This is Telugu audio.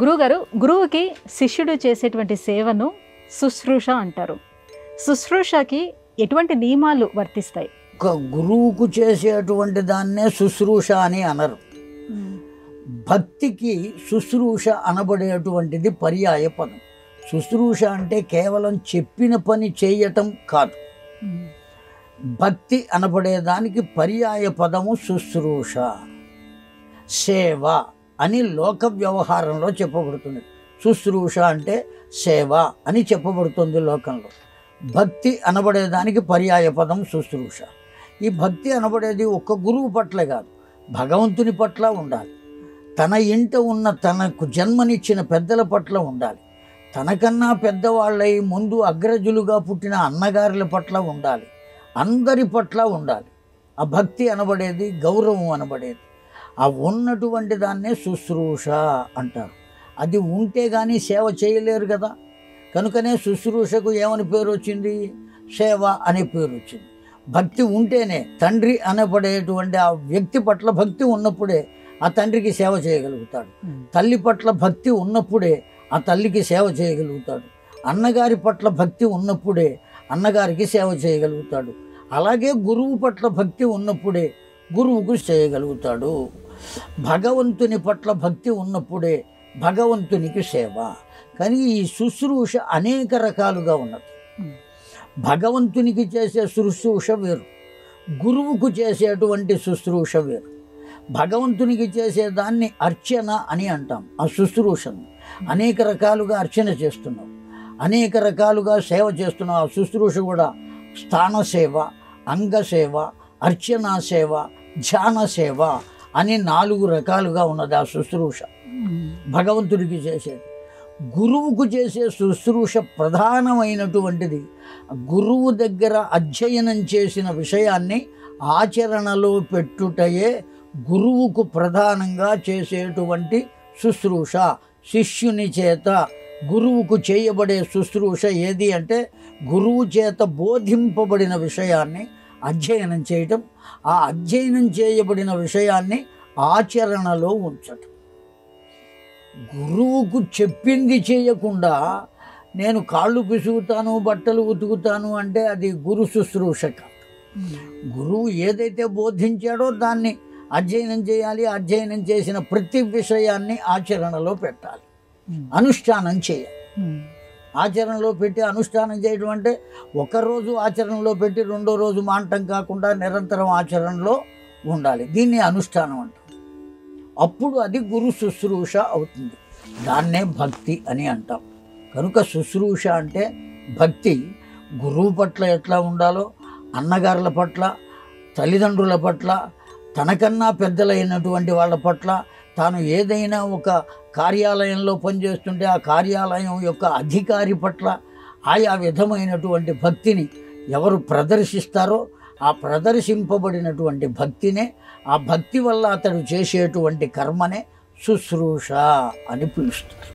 గురువుగారు, గురువుకి శిష్యుడు చేసేటువంటి సేవను శుశ్రూష అంటారు. శుశ్రూషకి ఎటువంటి నియమాలు వర్తిస్తాయి? ఒక గురువుకు చేసేటువంటి దాన్నే శుశ్రూష అని అనరు. భక్తికి శుశ్రూష అనబడేటువంటిది పర్యాయ పదం. శుశ్రూష అంటే కేవలం చెప్పిన పని చేయటం కాదు. భక్తి అనబడేదానికి పర్యాయ పదము శుశ్రూష, సేవ అని లోక వ్యవహారంలో చెప్పబడుతుంది. శుశ్రూష అంటే సేవ అని చెప్పబడుతుంది లోకంలో. భక్తి అనబడేదానికి పర్యాయ పదం శుశ్రూష. ఈ భక్తి అనబడేది ఒక్క గురువు పట్ల కాదు, భగవంతుని పట్ల ఉండాలి. తన ఇంట ఉన్న తనకు జన్మనిచ్చిన పెద్దల పట్ల ఉండాలి. తనకన్నా పెద్దవాళ్ళై ముందు అగ్రజులుగా పుట్టిన అన్నగారుల పట్ల ఉండాలి. అందరి పట్ల ఉండాలి. ఆ భక్తి అనబడేది గౌరవం అనబడేది. ఆ ఉన్నటువంటి దాన్నే శుశ్రూష అంటారు. అది ఉంటే కానీ సేవ చేయలేరు కదా. కనుకనే శుశ్రూషకు ఏమని పేరు వచ్చింది? సేవ అనే పేరు వచ్చింది. భక్తి ఉంటేనే తండ్రి అనబడేటువంటి ఆ వ్యక్తి పట్ల భక్తి ఉన్నప్పుడే ఆ తండ్రికి సేవ చేయగలుగుతాడు. తల్లి పట్ల భక్తి ఉన్నప్పుడే ఆ తల్లికి సేవ చేయగలుగుతాడు. అన్నగారి పట్ల భక్తి ఉన్నప్పుడే అన్నగారికి సేవ చేయగలుగుతాడు. అలాగే గురువు పట్ల భక్తి ఉన్నప్పుడే గురువుకు చేయగలుగుతాడు. భగవంతుని పట్ల భక్తి ఉన్నప్పుడే భగవంతునికి సేవ. కానీ ఈ శుశ్రూష అనేక రకాలుగా ఉన్నది. భగవంతునికి చేసే శుశ్రూష వేరు, గురువుకు చేసేటువంటి శుశ్రూష వేరు. భగవంతునికి చేసేదాన్ని అర్చన అని అంటాం. ఆ శుశ్రూషను అనేక రకాలుగా అర్చన చేస్తున్నాం, అనేక రకాలుగా సేవ చేస్తున్నాం. ఆ శుశ్రూష కూడా స్థాన సేవ, అంగసేవ, అర్చనా సేవ, ధ్యాన సేవ అని 4 రకాలుగా ఉన్నది ఆ శుశ్రూష. భగవంతుడికి చేసేది. గురువుకు చేసే శుశ్రూష ప్రధానమైనటువంటిది. గురువు దగ్గర అధ్యయనం చేసిన విషయాన్ని ఆచరణలో పెట్టుటయే గురువుకు ప్రధానంగా చేసేటువంటి శుశ్రూష. శిష్యుని చేత గురువుకు చేయబడే శుశ్రూష ఏది అంటే గురువు చేత బోధింపబడిన విషయాన్ని అధ్యయనం చేయటం, ఆ అధ్యయనం చేయబడిన విషయాన్ని ఆచరణలో ఉంచటం. గురువుకు చెప్పింది చేయకుండా నేను కాళ్ళు పిసుగుతాను, బట్టలు ఉతుకుతాను అంటే అది గురు శుశ్రూష కాదు. గురువు ఏదైతే బోధించాడో దాన్ని అధ్యయనం చేయాలి. అధ్యయనం చేసిన ప్రతి విషయాన్ని ఆచరణలో పెట్టాలి, అనుష్ఠానం చేయాలి. ఆచరణలో పెట్టి అనుష్ఠానం చేయడం అంటే ఒకరోజు ఆచరణలో పెట్టి రెండో రోజు మానటం కాకుండా నిరంతరం ఆచరణలో ఉండాలి. దీన్ని అనుష్ఠానం అంటాం. అప్పుడు అది గురు శుశ్రూష అవుతుంది. దాన్నే భక్తి అని అంటాం. కనుక శుశ్రూష అంటే భక్తి. గురువు పట్ల ఎట్లా ఉండాలో, అన్నగారుల పట్ల, తల్లిదండ్రుల పట్ల, తనకన్నా పెద్దలైనటువంటి వాళ్ళ పట్ల, తాను ఏదైనా ఒక కార్యాలయంలో పనిచేస్తుంటే ఆ కార్యాలయం యొక్క అధికారి పట్ల ఆయా విధమైనటువంటి భక్తిని ఎవరు ప్రదర్శిస్తారో ఆ ప్రదర్శింపబడినటువంటి భక్తినే, ఆ భక్తి వల్ల అతడు చేసేటువంటి కర్మనే శుశ్రూష అని పిలుస్తారు.